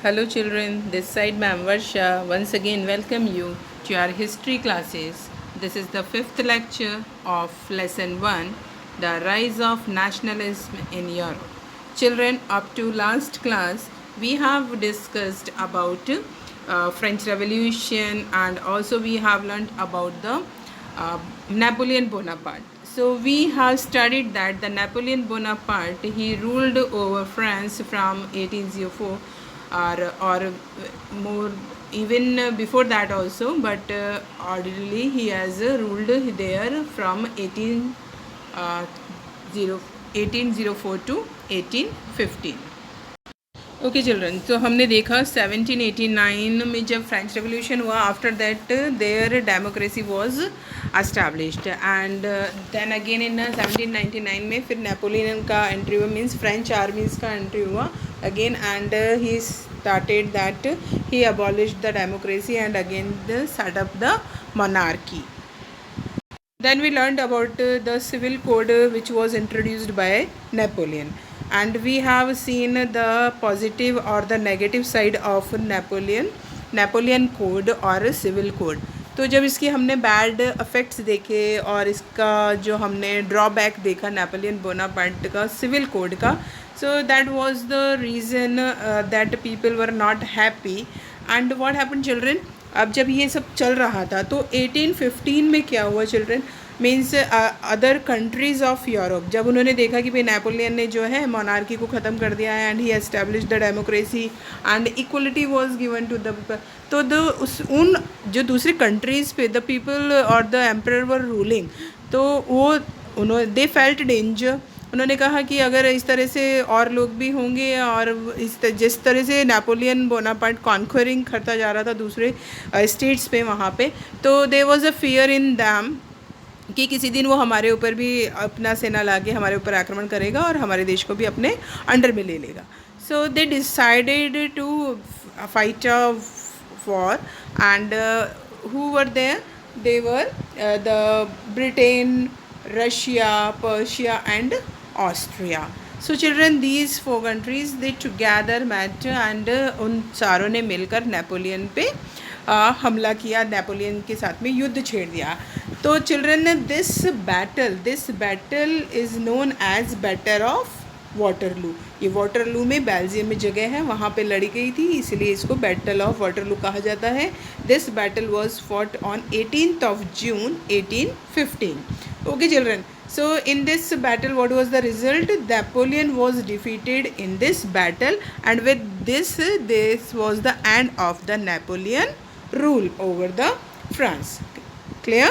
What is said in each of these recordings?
Hello children, this side Ma'am Varsha once again welcome you to our history classes. This is the fifth lecture of lesson 1, the rise of nationalism in Europe. Children, up to last class we have discussed about French Revolution, and also we have learned about the Napoleon Bonaparte. So we have studied that the Napoleon Bonaparte, he ruled over France from 1804, or more, even before that also, but ordinarily he has ruled there from 1804 to 1815. Okay children, तो हमने देखा 1789 में जब French revolution हुआ, after that there democracy was established, and then again in 1799 में फिर Napoleon का entry हुआ, मीन्स फ्रेंच आर्मीज़ का एंट्री हुआ again, and he started that he abolished the democracy and again set up the monarchy. Then we learned about the civil code which was introduced by Napoleon, and we have seen the positive or the negative side of Napoleon code और civil code. तो जब इसकी हमने bad effects देखे और इसका जो हमने ड्रॉबैक देखा नेपोलियन बोनापार्ट का सिविल कोड का, so that was the reason that people were not happy. And what happened children, अब जब ये सब चल रहा था तो 1815 में क्या हुआ children, means other countries of Europe, जब उन्होंने देखा कि भाई नेपोलियन ने जो है मोनार्की को ख़त्म कर दिया है and he establish the democracy and equality was given to the people, तो उन जो दूसरी कंट्रीज़ पे द पीपल और द एम्परर वर रूलिंग, तो वो उन्होंने दे फेल्ट डेंजर. उन्होंने कहा कि अगर इस तरह से और लोग भी होंगे और जिस तरह से नेपोलियन बोनापार्ट कॉन्क्वरिंग करता जा रहा था दूसरे स्टेट्स पे वहाँ पे, तो there was a fear in them कि किसी दिन वो हमारे ऊपर भी अपना सेना लाके हमारे ऊपर आक्रमण करेगा और हमारे देश को भी अपने अंडर में ले लेगा. So they decided to fight a war, and who were there, they were the Britain, Russia, Persia and Austria. So children, these four countries they together met and उन चारों ने मिलकर नेपोलियन पे हमला किया, नेपोलियन के साथ में युद्ध छेड़ दिया. तो children, this battle is known as battle of Waterloo. ये वाटरलू में बेल्जियम में जगह है, वहाँ पे लड़ी गई थी, इसलिए इसको बैटल ऑफ वाटरलू कहा जाता है. This battle was fought on 18th of June 1815. Okay children, so in this battle what was the result? Napoleon was defeated in this battle, and with this was the end of the Napoleon rule over the France. Clear?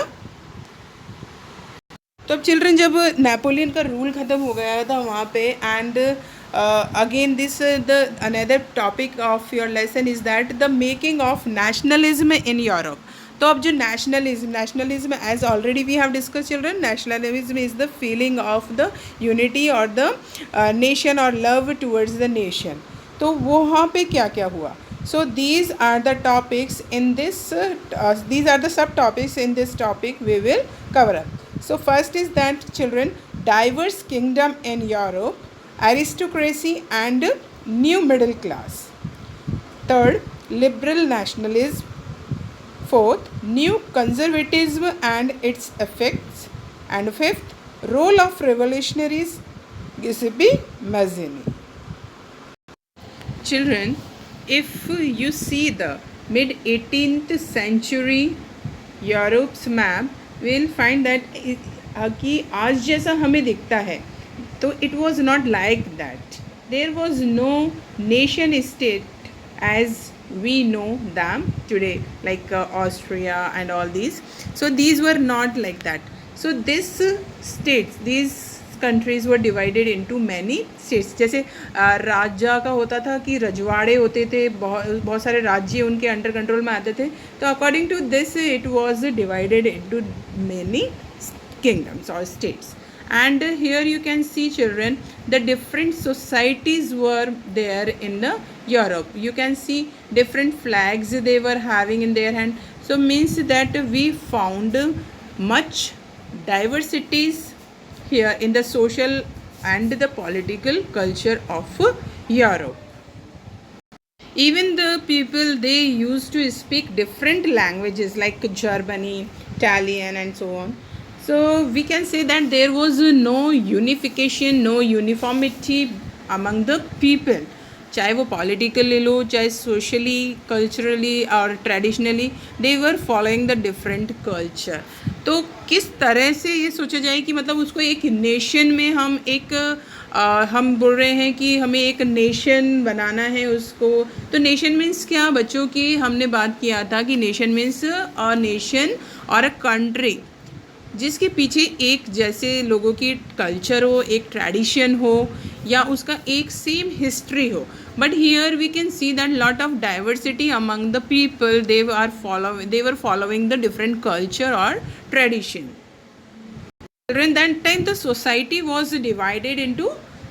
तो अब children, जब Napoleon का rule ख़त्म हो गया था वहाँ पे, and again this the another topic of your lesson is that the making of nationalism in Europe. तो अब जो nationalism as already we have discuss children, nationalism is the feeling of the unity और the nation और love towards the nation. तो वहाँ पे क्या क्या हुआ? So these are the topics in this these are the subtopics in this topic we will cover up. So first is that children, diverse kingdom in Europe, aristocracy and new middle class. Third, liberal nationalism. Fourth, new conservatism and its effects. And fifth, role of revolutionaries. Giuseppe Mazzini. Children, if you see the mid 18th century Europe's map, will find that कि आज जैसा हमें दिखता है तो it was not like that. There was no nation state as we know them today, like Austria and all these. So these were not like that. So these states, these countries were divided into many states. जैसे राजा का होता था कि रजवाड़े होते थे, बहुत सारे राज्य उनके अंडर कंट्रोल में आते थे. तो according to this it was divided into many kingdoms or states. And here you can see children, the different societies were there in Europe. You can see different flags they were having in their hand. So means that we found much diversities here in the social and the political culture of Europe. Even the people, they used to speak different languages like Germany, Italian and so on. So we can say that there was no unification, no uniformity among the people, चाहे वो political ले लो, चाहे socially, culturally और traditionally, they were following the different culture. तो किस तरह से ये सोचा जाए कि मतलब उसको एक नेशन में हम एक हम बोल रहे हैं कि हमें एक नेशन बनाना है उसको. तो नेशन मीन्स क्या बच्चों की, हमने बात किया था कि नेशन मीन्स अ नेशन और अ कंट्री जिसके पीछे एक जैसे लोगों की कल्चर हो, एक ट्रेडिशन हो, या उसका एक सेम हिस्ट्री हो. But here we can see that lot of diversity among the people, they were following the different culture और tradition. During that time the society was divided into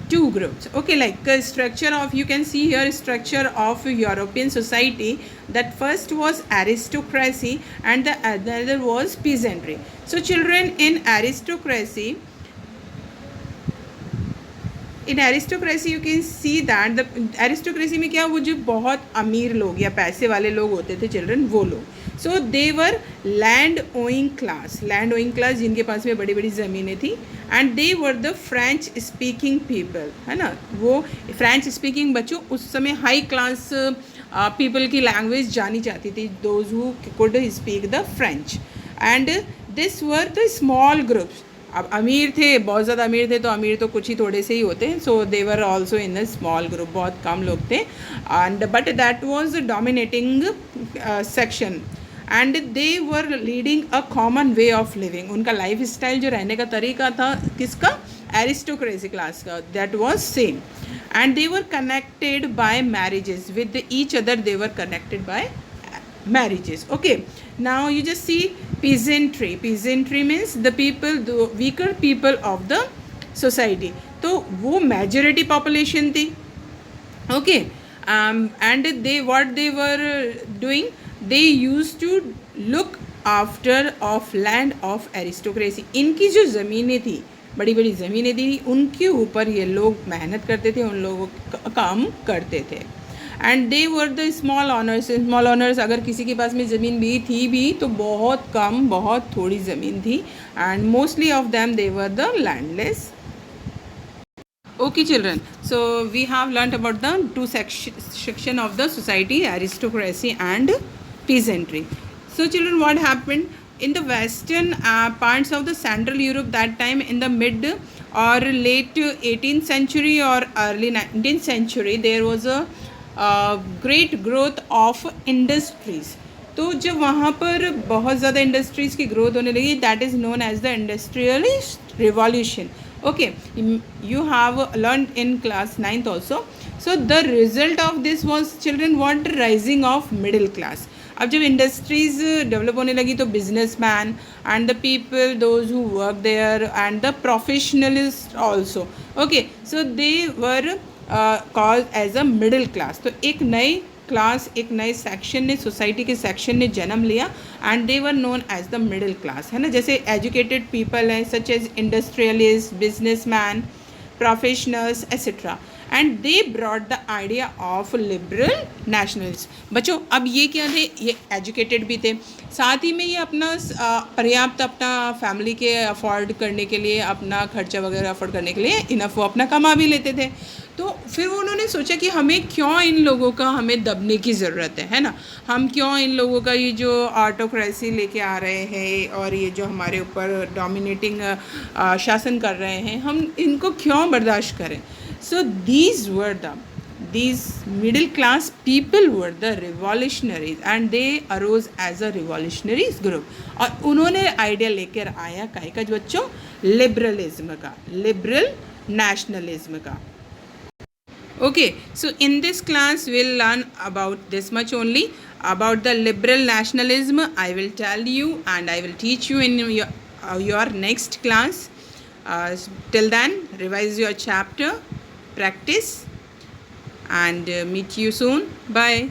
two groups. Okay, like structure of, you can see here structure of European society, that first was aristocracy and the other was peasantry. So children, in aristocracy you can see that the aristocracy में क्या, वो जो बहुत अमीर लोग या पैसे वाले लोग होते थे चिल्ड्रन, वो लोग. सो they were land owing class जिनके पास में बड़ी बड़ी ज़मीनें थी. And they were the French speaking people, है ना. वो फ्रेंच स्पीकिंग बच्चों उस समय हाई क्लास पीपल की लैंग्वेज जानी जाती थी, those who could speak the French. And this were the small groups. अब अमीर थे, बहुत ज़्यादा अमीर थे, तो अमीर तो कुछ ही थोड़े से ही होते हैं. So they were also in a small group, बहुत कम लोग थे. And but that was dominating section. And they were leading a common way of living. उनका लाइफ स्टाइल जो रहने का तरीका था किसका, एरिस्टोक्रेसी क्लास का, that was same. And they were connected by marriages with each other, they were connected by marriages. Okay, now you just see peasantry means the people, the weaker people of the society. तो वो majority population थी. Okay, and what they were doing, they used to look after of land of aristocracy. इनकी जो ज़मीनें थी, बड़ी बड़ी ज़मीनें थी, उनके ऊपर ये लोग मेहनत करते थे, उन लोगों का काम करते थे. And they were the small honours. अगर किसी के पास में ज़मीन भी तो बहुत कम, बहुत थोड़ी ज़मीन थी. And mostly of them they were the landless. Okay children, so we have learnt about the two section of the society, aristocracy and peasantry. So children, what happened in the western parts of the Central Europe that time, in the mid or late 18th century or early 19th century, there was a great growth of industries. तो जब वहाँ पर बहुत ज़्यादा industries की growth होने लगी, that is known as the industrialist revolution. Okay, you have learn in class 9th also. So the result of this was children what, rising of middle class. अब जब इंडस्ट्रीज़ डेवलप होने लगी तो business man and the people those who work there and the professionalist also. Okay, so they were called as a middle class. तो एक नई class, एक नए सेक्शन ने, सोसाइटी के सेक्शन ने जन्म लिया and they were known as the middle class, है ना. जैसे एजुकेटेड पीपल हैं such as industrialist, business man, professionals etcetera. And they brought the idea of liberal nationalism. बच्चों अब ये क्या थे, ये एजुकेटेड भी थे, साथ ही में ये अपना पर्याप्त अपना फैमिली के अफोर्ड करने के लिए, अपना खर्चा वगैरह अफोर्ड करने के लिए इनफ वो अपना कमा भी लेते थे. तो फिर उन्होंने सोचा कि हमें क्यों इन लोगों का हमें दबने की ज़रूरत है ना. हम क्यों इन लोगों का ये जो ऑटोक्रेसी लेके आ रहे हैं और ये जो हमारे ऊपर डोमिनेटिंग शासन कर रहे हैं, हम इनको क्यों बर्दाश्त करें. सो these middle class people were the revolutionaries and they arose as a revolutionaries group. और उन्होंने आइडिया लेकर आया काहे का बच्चों, लिबरलिज्म का, लिबरल नेशनलिज्म का. Okay, so in this class we'll learn about this much only, about the liberal nationalism. I will tell you and I will teach you in your next class. Till then, revise your chapter, practice, and meet you soon. Bye.